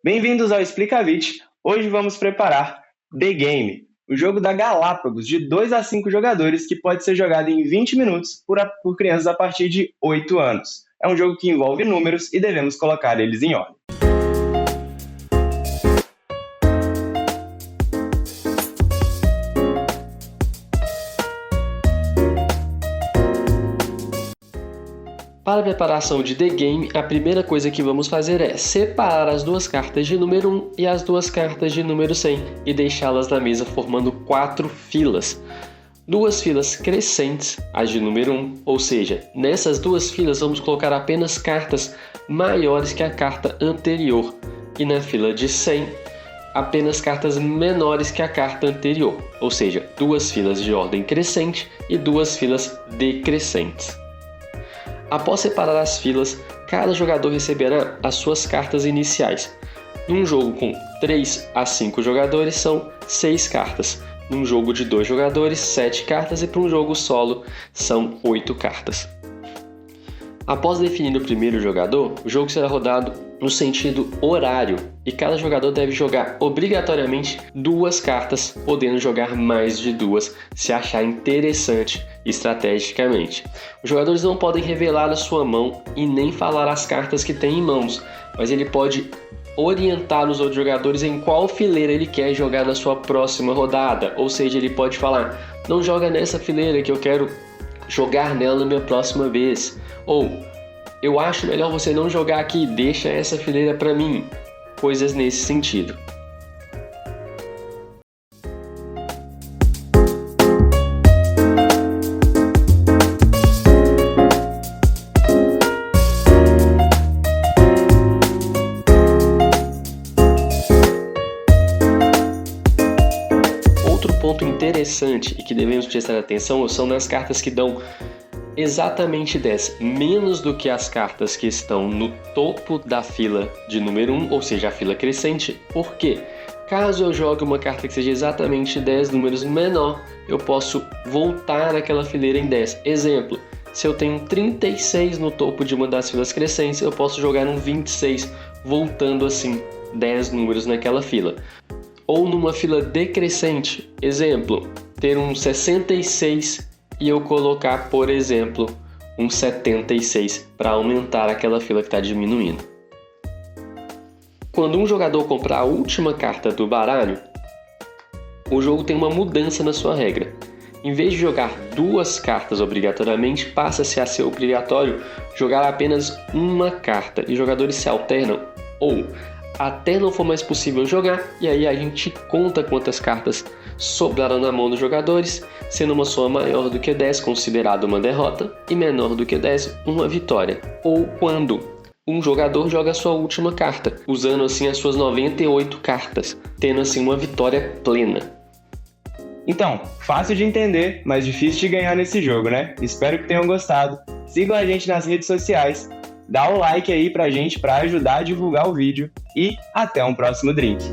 Bem-vindos ao Explicavit. Hoje vamos preparar The Game, o jogo da Galápagos de 2 a 5 jogadores que pode ser jogado em 20 minutos por crianças a partir de 8 anos. É um jogo que envolve números e devemos colocar eles em ordem. Para a preparação de The Game, a primeira coisa que vamos fazer é separar as duas cartas de número 1 e as duas cartas de número 100 e deixá-las na mesa formando 4 filas. 2 filas crescentes, as de número 1, ou seja, nessas 2 filas vamos colocar apenas cartas maiores que a carta anterior e na fila de 100 apenas cartas menores que a carta anterior, ou seja, 2 filas de ordem crescente e 2 filas decrescentes. Após separar as filas, cada jogador receberá as suas cartas iniciais. Num jogo com 3 a 5 jogadores são 6 cartas. Num jogo de 2 jogadores, 7 cartas e para um jogo solo são 8 cartas. Após definir o primeiro jogador, o jogo será rodado no sentido horário e cada jogador deve jogar obrigatoriamente 2 cartas, podendo jogar mais de 2 se achar interessante estrategicamente. Os jogadores não podem revelar a sua mão e nem falar as cartas que tem em mãos, mas ele pode orientar os outros jogadores em qual fileira ele quer jogar na sua próxima rodada, ou seja, ele pode falar: não joga nessa fileira que eu quero jogar nela na minha próxima vez, ou eu acho melhor você não jogar aqui, deixa essa fileira para mim, coisas nesse sentido. Outro ponto interessante e que devemos prestar atenção são nas cartas que dão exatamente 10, menos do que as cartas que estão no topo da fila de número 1, ou seja, a fila crescente. Por quê? Caso eu jogue uma carta que seja exatamente 10 números menor, eu posso voltar aquela fileira em 10. Exemplo, se eu tenho 36 no topo de uma das filas crescentes, eu posso jogar um 26, voltando assim 10 números naquela fila. Ou numa fila decrescente, exemplo, ter um 66 e eu colocar, por exemplo, um 76 para aumentar aquela fila que está diminuindo. Quando um jogador comprar a última carta do baralho, o jogo tem uma mudança na sua regra. Em vez de jogar 2 cartas obrigatoriamente, passa-se a ser obrigatório jogar apenas uma carta e os jogadores se alternam ou até não for mais possível jogar, e aí a gente conta quantas cartas sobraram na mão dos jogadores, sendo uma soma maior do que 10 considerada uma derrota e menor do que 10 uma vitória. Ou quando um jogador joga a sua última carta, usando assim as suas 98 cartas, tendo assim uma vitória plena. Então, fácil de entender, mas difícil de ganhar nesse jogo, né? Espero que tenham gostado. Sigam a gente nas redes sociais. Dá o like aí pra gente pra ajudar a divulgar o vídeo e até um próximo drink.